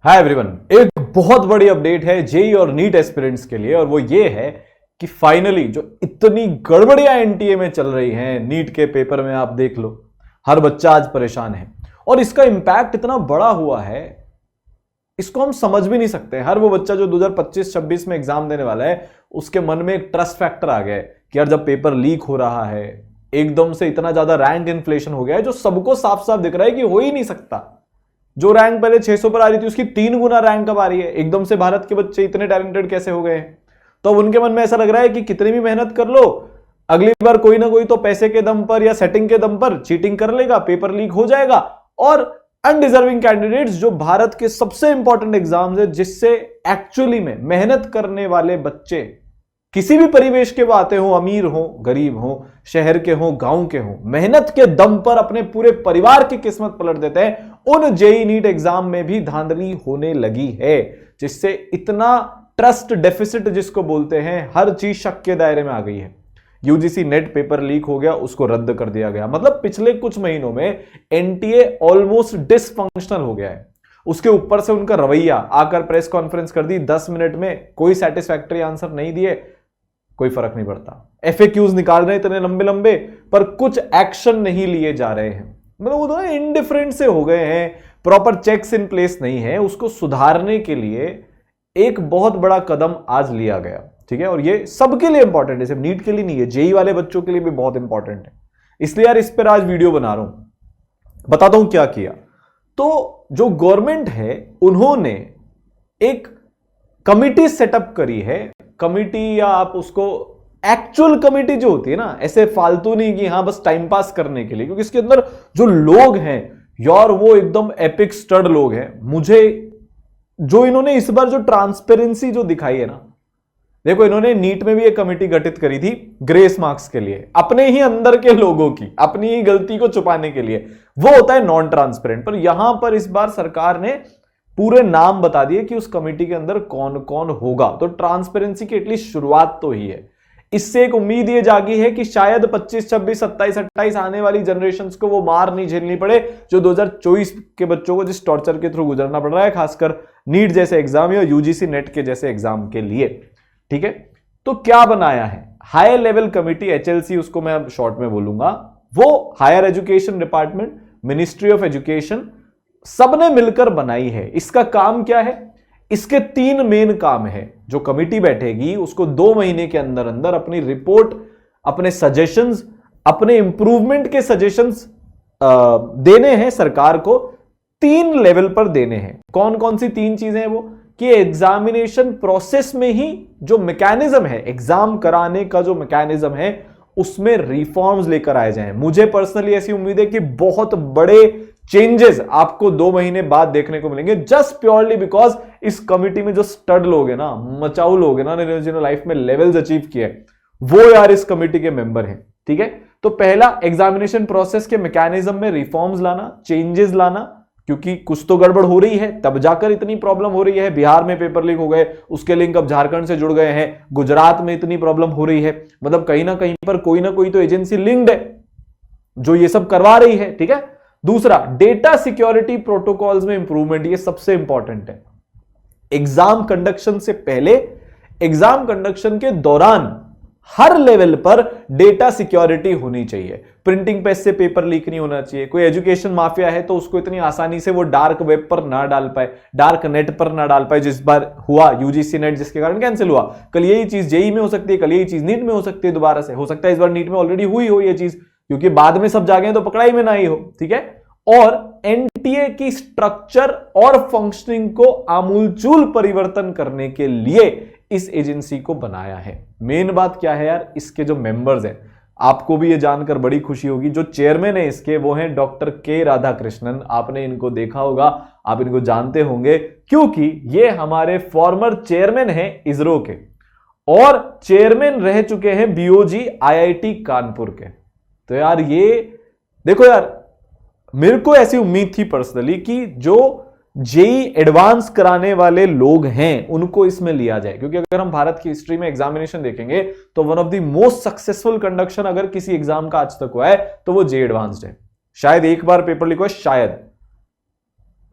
Hi everyone, एक बहुत बड़ी अपडेट है जेई और नीट एस्पिरेंट्स के लिए और वो ये है कि फाइनली जो इतनी गड़बड़ियां एनटीए में चल रही हैं नीट के पेपर में, आप देख लो हर बच्चा आज परेशान है और इसका इंपैक्ट इतना बड़ा हुआ है इसको हम समझ भी नहीं सकते। हर वो बच्चा जो 2025-26 में एग्जाम देने वाला है उसके मन में एक ट्रस्ट फैक्टर आ गया है कि यार जब पेपर लीक हो रहा है एकदम से इतना ज्यादा रैंक इन्फ्लेशन हो गया है जो सबको साफ साफ दिख रहा है कि हो ही नहीं सकता। जो रैंक पहले 600 पर आ रही थी उसकी 3 गुना रैंक अब आ रही है। एकदम से भारत के बच्चे इतने टैलेंटेड कैसे हो गए हैं? तो अब उनके मन में ऐसा लग रहा है कि कितनी भी मेहनत कर लो अगली बार कोई ना कोई तो पैसे के दम पर या सेटिंग के दम पर चीटिंग कर लेगा, पेपर लीक हो जाएगा और अनडिजर्विंग कैंडिडेट्स जो भारत के सबसे इंपॉर्टेंट एग्जाम्स है जिससे एक्चुअली में मेहनत करने वाले बच्चे किसी भी परिवेश के वो आते हो, अमीर हो, गरीब हो, शहर के हो, गांव के हो, मेहनत के दम पर अपने पूरे परिवार की किस्मत पलट देते हैं। उन जेई नीट एग्जाम में भी धांधली होने लगी है जिससे इतना ट्रस्ट डेफिसिट जिसको बोलते हैं हर चीज शक के दायरे में आ गई है। यूजीसी नेट पेपर लीक हो गया, उसको रद्द कर दिया गया। मतलब पिछले कुछ महीनों में एनटीए ऑलमोस्ट डिसफंक्शनल हो गया है। उसके ऊपर से उनका रवैया, आकर प्रेस कॉन्फ्रेंस कर दी 10 मिनट में, कोई सेटिस्फैक्टरी आंसर नहीं दिए, कोई फर्क नहीं पड़ता। एफएक्यूज निकाल रहे हैं इतने लंबे लंबे पर कुछ एक्शन नहीं लिए जा रहे हैं। मतलब वो दोनों इंडिफरेंट से हो गए हैं, प्रॉपर चेक्स इन प्लेस नहीं है। उसको सुधारने के लिए एक बहुत बड़ा कदम आज लिया गया, ठीक है। और ये सबके लिए इंपॉर्टेंट है, सिर्फ नीट के लिए नहीं है, जेई वाले बच्चों के लिए भी बहुत इंपॉर्टेंट है। इसलिए यार इस पर आज वीडियो बना रहा हूं, बताता हूं क्या किया। तो जो गवर्नमेंट है उन्होंने एक कमिटी सेटअप करी है। कमिटी या आप उसको एक्चुअल कमिटी जो होती है ना, ऐसे फालतू नहीं कि हाँ बस टाइम पास करने के लिए, क्योंकि इसके अंदर जो लोग हैं यार वो एकदम एपिक स्टड लोग हैं। मुझे जो इन्होंने इस बार जो ट्रांसपेरेंसी जो दिखाई है ना, देखो इन्होंने नीट में भी एक कमिटी गठित करी थी ग्रेस मार्क्स के लिए, अपने ही अंदर के लोगों की अपनी ही गलती को छुपाने के लिए, वो होता है नॉन ट्रांसपेरेंट। पर यहां पर इस बार सरकार ने पूरे नाम बता दिए कि उस कमिटी के अंदर कौन कौन होगा, तो ट्रांसपेरेंसी की एटलीस्ट शुरुआत तो ही है। इससे एक उम्मीद ये जागी है कि शायद 25, 26, 27, 28 आने वाली जनरेशंस को वो मार नहीं झेलनी पड़े जो 2024 के बच्चों को जिस टॉर्चर के थ्रू गुजरना पड़ रहा है, खासकर नीट जैसे एग्जाम या यूजीसी नेट के जैसे एग्जाम के लिए, ठीक है। तो क्या बनाया है हायर लेवल कमिटी, एचएलसी उसको मैं अब शॉर्ट में बोलूंगा, वो higher education department, ministry of education सबने मिलकर बनाई है। इसका काम क्या है? इसके 3 मेन काम है। जो कमिटी बैठेगी उसको 2 महीने के अंदर अंदर अपनी रिपोर्ट, अपने सजेशंस, अपने इंप्रूवमेंट के सजेशंस देने हैं सरकार को। 3 लेवल पर देने हैं। कौन कौन सी 3 चीजें हैं वो? कि एग्जामिनेशन प्रोसेस में ही जो मैकेनिज्म है, एग्जाम कराने का जो मैकेनिज्म है उसमें रिफॉर्म्स लेकर आए जाएं। मुझे पर्सनली ऐसी उम्मीद है कि बहुत बड़े चेंजेस आपको 2 महीने बाद देखने को मिलेंगे, जस्ट प्योरली बिकॉज इस कमिटी में जो स्टड लोग हैं ना, मचाऊ लोग हैं ना, जिन्होंने लाइफ में लेवल्स अचीव किए, वो यार इस कमिटी के मेंबर हैं, ठीक है। तो पहला, एग्जामिनेशन प्रोसेस के मैकेनिज्म में रिफॉर्म्स लाना, चेंजेस लाना, क्योंकि कुछ तो गड़बड़ हो रही है तब जाकर इतनी प्रॉब्लम हो रही है। बिहार में पेपर लीक हो गए, उसके लिंक अब झारखंड से जुड़ गए हैं, गुजरात में इतनी प्रॉब्लम हो रही है। मतलब कहीं ना कहीं पर कोई ना कोई तो एजेंसी लिंक्ड है जो ये सब करवा रही है, ठीक है। दूसरा, डेटा सिक्योरिटी प्रोटोकॉल्स में इंप्रूवमेंट, ये सबसे इंपॉर्टेंट है। एग्जाम कंडक्शन से पहले, एग्जाम कंडक्शन के दौरान हर लेवल पर डेटा सिक्योरिटी होनी चाहिए। प्रिंटिंग प्रेस से पेपर लीक नहीं होना चाहिए। कोई एजुकेशन माफिया है तो उसको इतनी आसानी से वो डार्क वेब पर ना डाल पाए, डार्क नेट पर ना डाल पाए, जिस बार हुआ यूजीसी नेट जिसके कारण कैंसिल हुआ। कल यही चीज जेई में हो सकती है, कल यही चीज नीट में हो सकती है, दोबारा से हो सकता है इस बार नीट में ऑलरेडी हुई हो ये चीज, क्योंकि बाद में सब जागे तो पकड़ाई में ना ही हो, ठीक है। और एनटीए की स्ट्रक्चर और फंक्शनिंग को आमूलचूल परिवर्तन करने के लिए इस एजेंसी को बनाया है। मेन बात क्या है यार, इसके जो मेंबर्स हैं, आपको भी ये जानकर बड़ी खुशी होगी, जो चेयरमैन है इसके वो हैं डॉक्टर के राधाकृष्णन। आपने इनको देखा होगा, आप इनको जानते होंगे, क्योंकि ये हमारे फॉर्मर चेयरमैन हैं इसरो के और चेयरमैन रह चुके हैं बीओजी आईआईटी कानपुर के। तो यार ये देखो यार, मेरे को ऐसी उम्मीद थी पर्सनली कि जो जेई एडवांस कराने वाले लोग हैं उनको इसमें लिया जाए, क्योंकि अगर हम भारत की हिस्ट्री में एग्जामिनेशन देखेंगे तो one of the most successful conduction अगर किसी एग्जाम का आज तक हुआ है तो वो जेई एडवांस्ड है। शायद एक बार पेपर लीक हुआ, शायद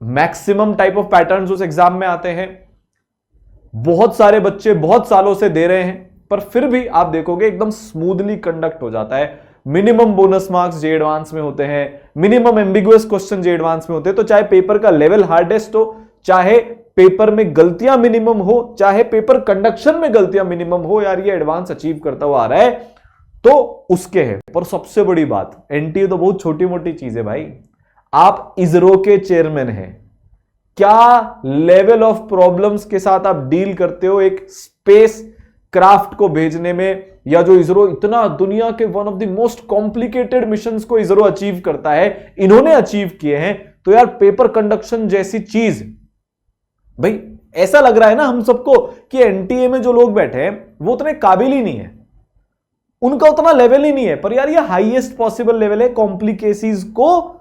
मैक्सिमम टाइप ऑफ पैटर्न्स उस एग्जाम में आते हैं, बहुत सारे बच्चे बहुत सालों से दे रहे हैं, पर फिर भी आप देखोगे एकदम स्मूथली कंडक्ट हो जाता है। मिनिमम बोनस मार्क्स जे एडवांस में होते हैं, मिनिमम एम्बिगुअस क्वेश्चन जे एडवांस में होते हैं। तो चाहे पेपर का लेवल हार्डेस्ट हो, चाहे पेपर में गलतियां मिनिमम हो, चाहे पेपर कंडक्शन में गलतियां मिनिमम हो, यार ये एडवांस अचीव करता हुआ आ रहा है तो उसके है। पर सबसे बड़ी बात, एनटीए तो बहुत छोटी मोटी चीज है भाई, आप इसरो के चेयरमैन हैं, क्या लेवल ऑफ प्रॉब्लम्स के साथ आप डील करते हो एक स्पेस क्राफ्ट को भेजने में, या जो इसरो इतना दुनिया के one of the most complicated missions को इसरो अचीव करता है, इन्होंने अचीव किए हैं। तो यार पेपर कंडक्शन जैसी चीज, भाई ऐसा लग रहा है ना हम सबको कि एनटीए में जो लोग बैठे हैं वो उतने काबिल ही नहीं है, उनका उतना लेवल ही नहीं है। पर यार ये हाईएस्ट पॉसिबल लेवल है कॉम्प्लिकेसीज को,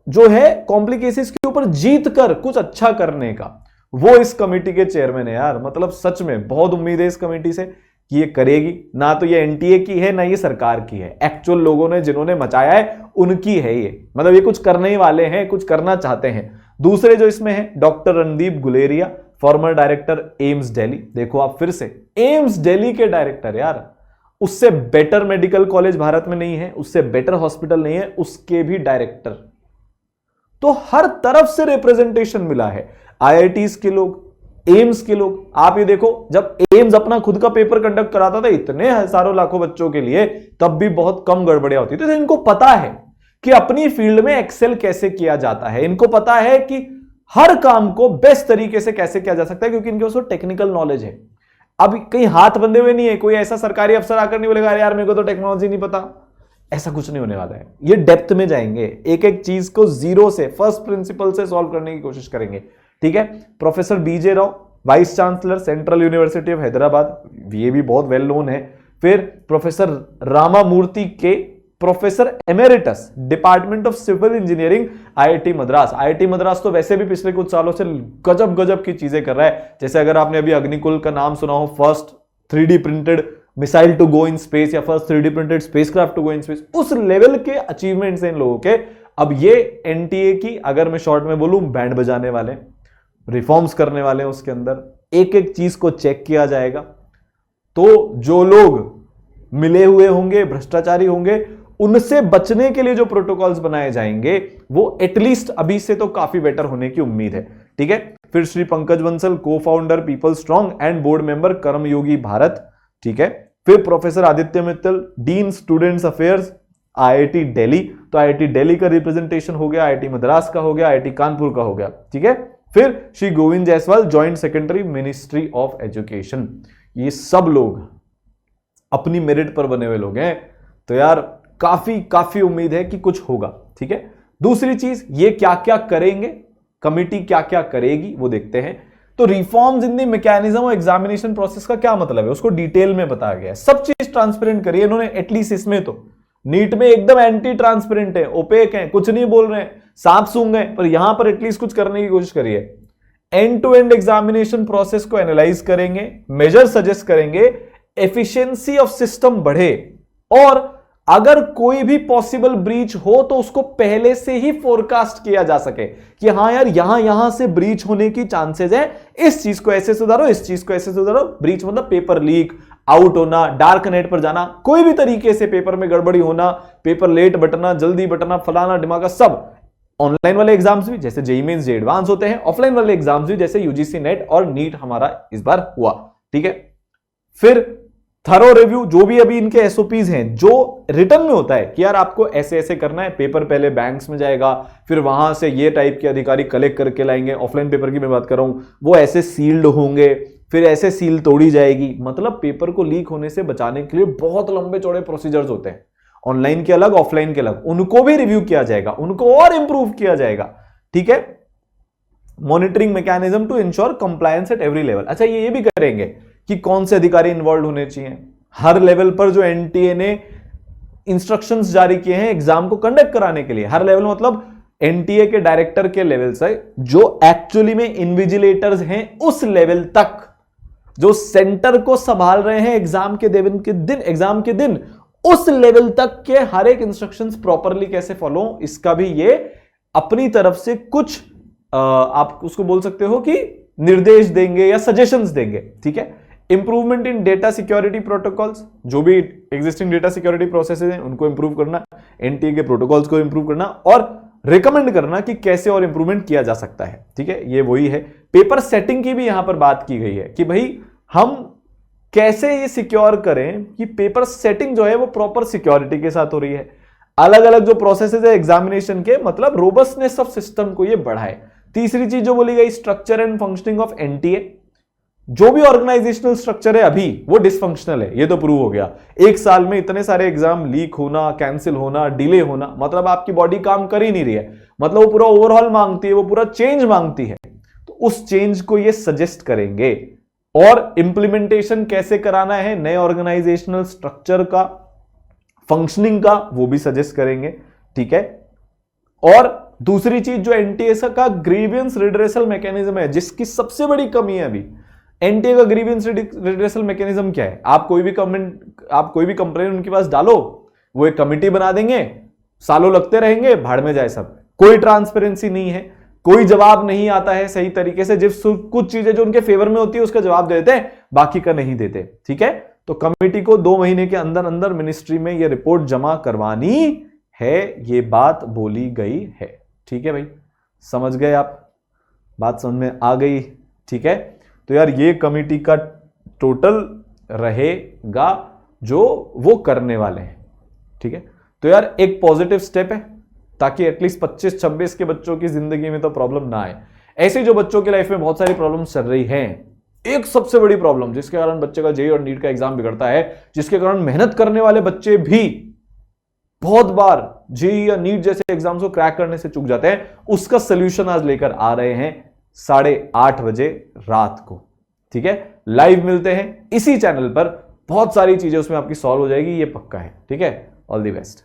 जो है कॉम्प्लिकेसीज के ऊपर जीत कर कुछ अच्छा करने का। वो इस कमेटी के चेयरमैन है यार। मतलब सच में बहुत उम्मीद है इस कमेटी से कि ये करेगी। ना तो ये एनटीए की है ना ये सरकार की है, एक्चुअल लोगों ने जिन्होंने मचाया है उनकी है ये। मतलब ये कुछ करने ही वाले हैं, कुछ करना चाहते हैं। दूसरे जो इसमें है doctor Randeep Guleria, farmer director AIIMS Delhi. देखो आप फिर से एम्स दिल्ली के डायरेक्टर, यार उससे बेटर मेडिकल कॉलेज भारत में नहीं है, उससे बेटर हॉस्पिटल नहीं है, उसके भी डायरेक्टर। तो हर तरफ से रिप्रेजेंटेशन मिला है, आईआईटीज के लोग, एम्स के लोग। आप ये देखो जब एम्स अपना खुद का पेपर कंडक्ट कराता था इतने हजारों लाखों बच्चों के लिए, तब भी बहुत कम गड़बड़ियां होती थी। तो इनको पता है कि अपनी फील्ड में एक्सेल कैसे किया जाता है, इनको पता है कि हर काम को बेस्ट तरीके से कैसे किया जा सकता है, क्योंकि इनके पास टेक्निकल नॉलेज है। अब कहीं हाथ बंधे हुए नहीं है, कोई ऐसा सरकारी अफसर आकर नहीं बोलेगा यार मेरे को तो टेक्नोलॉजी नहीं पता, ऐसा कुछ नहीं होने वाला है। ये डेप्थ में जाएंगे, एक एक चीज को जीरो से, फर्स्ट प्रिंसिपल से सॉल्व करने की कोशिश करेंगे। ठीक है। Professor B J Rao, vice chancellor central university of Hyderabad, ये भी बहुत वेल नोन है। फिर professor Ramamurthy K, professor emeritus department of civil engineering IIT Madras. IIT Madras तो वैसे भी पिछले कुछ सालों से गजब गजब की चीजें कर रहा है। जैसे अगर आपने अभी अग्निकुल का नाम सुना हो, first 3D printed missile to go in space या first 3D printed spacecraft to go in space, उस लेवल के अचीवमेंट्स हैं इन लोगों के। अब ये एनटीए की अगर मैं शॉर्ट में बोलूं, बैंड बजाने वाले, रिफॉर्म्स करने वाले हैं। उसके अंदर एक एक चीज को चेक किया जाएगा। तो जो लोग मिले हुए होंगे, भ्रष्टाचारी होंगे, उनसे बचने के लिए जो प्रोटोकॉल्स बनाए जाएंगे वो एटलीस्ट अभी से तो काफी बेटर होने की उम्मीद है। ठीक है। फिर Shri Pankaj Bansal, co founder PeopleStrong and board member Karmayogi Bharat. ठीक है। फिर professor Aditya Mittal, dean students affairs IIT Delhi. तो आईआईटी दिल्ली का रिप्रेजेंटेशन हो गया, आईआईटी मद्रास का हो गया, आईआईटी कानपुर का हो गया। ठीक है। फिर Shri Govind Jaiswal, joint secretary ministry of education. ये सब लोग अपनी मेरिट पर बने हुए लोग हैं। तो यार काफी उम्मीद है कि कुछ होगा। ठीक है। दूसरी चीज, ये क्या क्या करेंगे, कमिटी क्या क्या करेगी वो देखते हैं। तो रिफॉर्म्स इन द मैकेनिज्म और एग्जामिनेशन प्रोसेस का क्या मतलब है, उसको डिटेल में बताया गया है। सब चीज ट्रांसपेरेंट करी है इन्होंने, एटलीस्ट इसमें तो। नीट में एकदम एंटी ट्रांसपेरेंट है, ओपेक है, कुछ नहीं बोल रहे हैं, सांप सूंघ है, पर यहां पर एटलीस्ट कुछ करने की कोशिश करिए। End to end examination process को एनालाइज करेंगे, मेजर सजेस्ट करेंगे, एफिशिएंसी ऑफ सिस्टम बढ़े, और अगर कोई भी पॉसिबल ब्रीच हो तो उसको पहले से ही फोरकास्ट किया जा सके कि हाँ यार यहां से ब्रीच होने की चांसेस है, इस चीज को ऐसे सुधारो, इस चीज को ऐसे सुधारो। ब्रीच मतलब पेपर लीक, आउट होना, डार्क नेट पर जाना, कोई भी तरीके से पेपर में गड़बड़ी होना, पेपर लेट बटना, जल्दी बटना, फलाना डिमाका, सब। ऑनलाइन वाले एग्जाम्स भी जैसे जेईई मेंस जे एडवांस होते हैं, ऑफलाइन वाले एग्जाम्स भी जैसे यूजीसी नेट और नीट हमारा इस बार हुआ। ठीक है। फिर थरो रिव्यू, जो भी अभी इनके एसओपीज हैं, जो रिटर्न में होता है कि यार आपको ऐसे ऐसे करना है, पेपर पहले बैंक्स में जाएगा, फिर वहां से ये टाइप के अधिकारी कलेक्ट करके लाएंगे। ऑफलाइन पेपर की मैं बात कर रहा हूं, वो ऐसे सील्ड होंगे, फिर ऐसे सील तोड़ी जाएगी। मतलब पेपर को लीक होने से बचाने के लिए बहुत लंबे चौड़े प्रोसीजर्स होते हैं, ऑनलाइन के अलग, ऑफलाइन के अलग। उनको भी रिव्यू किया जाएगा, उनको और इंप्रूव किया जाएगा। ठीक है। Monitoring mechanism to ensure compliance at every level. अच्छा, ये भी करेंगे कि कौन से अधिकारी इन्वॉल्व होने चाहिए हर लेवल पर। जो एनटीए ने इंस्ट्रक्शंस जारी किए हैं एग्जाम को कंडक्ट कराने के लिए, हर लेवल मतलब एनटीए के डायरेक्टर के लेवल से जो एक्चुअली में इन्विजिलेटर्स हैं उस लेवल तक, जो सेंटर को संभाल रहे हैं एग्जाम के दिन, उस लेवल तक के हर एक इंस्ट्रक्शंस प्रॉपरली कैसे फॉलो, इसका भी ये अपनी तरफ से कुछ आप उसको बोल सकते हो कि निर्देश देंगे या सजेशंस देंगे, ठीक है। Improvement in data security protocols, जो भी एग्जिस्टिंग डेटा सिक्योरिटी प्रोसेसेस हैं उनको इंप्रूव करना, एनटीए के प्रोटोकॉल्स को इंप्रूव करना और रिकमेंड करना कि कैसे और इंप्रूवमेंट किया जा सकता है, ठीक है। ये वही है। पेपर सेटिंग की भी यहां पर बात की गई है कि भाई हम कैसे ये सिक्योर करें कि पेपर सेटिंग जो है वो प्रॉपर सिक्योरिटी के साथ हो रही है। अलग अलग जो प्रोसेसेस है एग्जामिनेशन के, मतलब रोबस्टनेस ऑफ सिस्टम को ये बढ़ाए। तीसरी चीज जो बोली गई, structure and functioning of NTA. जो भी ऑर्गेनाइजेशनल स्ट्रक्चर है अभी वो डिसफंक्शनल है, ये तो प्रूव हो गया। एक साल में इतने सारे एग्जाम लीक होना, कैंसिल होना, डिले होना, मतलब आपकी बॉडी काम कर ही नहीं रही है, मतलब वो पूरा ओवरऑल मांगती है, वो पूरा चेंज मांगती है। तो उस चेंज को ये सजेस्ट करेंगे। और इंप्लीमेंटेशन कैसे कराना है नए ऑर्गेनाइजेशनल स्ट्रक्चर का, फंक्शनिंग का, वो भी सजेस्ट करेंगे, ठीक है। और दूसरी चीज जो एनटीए का ग्रीवियंस रिड्रेसल मैकेनिज्म है, जिसकी सबसे बड़ी कमी है अभी, एनटीए का ग्रीवियंस रिड्रेसल मैकेनिज्म क्या है? आप कोई भी कंप्लेंट उनके पास डालो, वो एक कमिटी बना देंगे, सालों लगते रहेंगे, भाड़ में जाए सब। कोई ट्रांसपेरेंसी नहीं है, कोई जवाब नहीं आता है सही तरीके से। जिस कुछ चीजें जो उनके फेवर में होती है उसका जवाब दे देते हैं, बाकी का नहीं देते, ठीक है। तो कमेटी को 2 महीने के अंदर अंदर मिनिस्ट्री में यह रिपोर्ट जमा करवानी है, ये बात बोली गई है, ठीक है भाई। समझ गए आप? बात समझ में आ गई, ठीक है। तो यार ये कमेटी का टोटल रहेगा जो वो करने वाले हैं, ठीक है। तो यार एक पॉजिटिव स्टेप है, ताकि एटलीस्ट 25-26 के बच्चों की जिंदगी में तो प्रॉब्लम ना आए। ऐसे जो बच्चों की लाइफ में बहुत सारी प्रॉब्लम्स चल रही हैं, एक सबसे बड़ी प्रॉब्लम जिसके कारण बच्चे का जेईई और नीट का एग्जाम बिगड़ता है, जिसके कारण मेहनत करने वाले बच्चे भी बहुत बार जेईई या नीट जैसे एग्जाम्स को क्रैक करने से चूक जाते हैं, उसका सोल्यूशन आज लेकर आ रहे हैं 8:30 बजे रात को, ठीक है। लाइव मिलते हैं इसी चैनल पर, बहुत सारी चीजें उसमें आपकी सॉल्व हो जाएगी, ये पक्का है, ठीक है। All the best.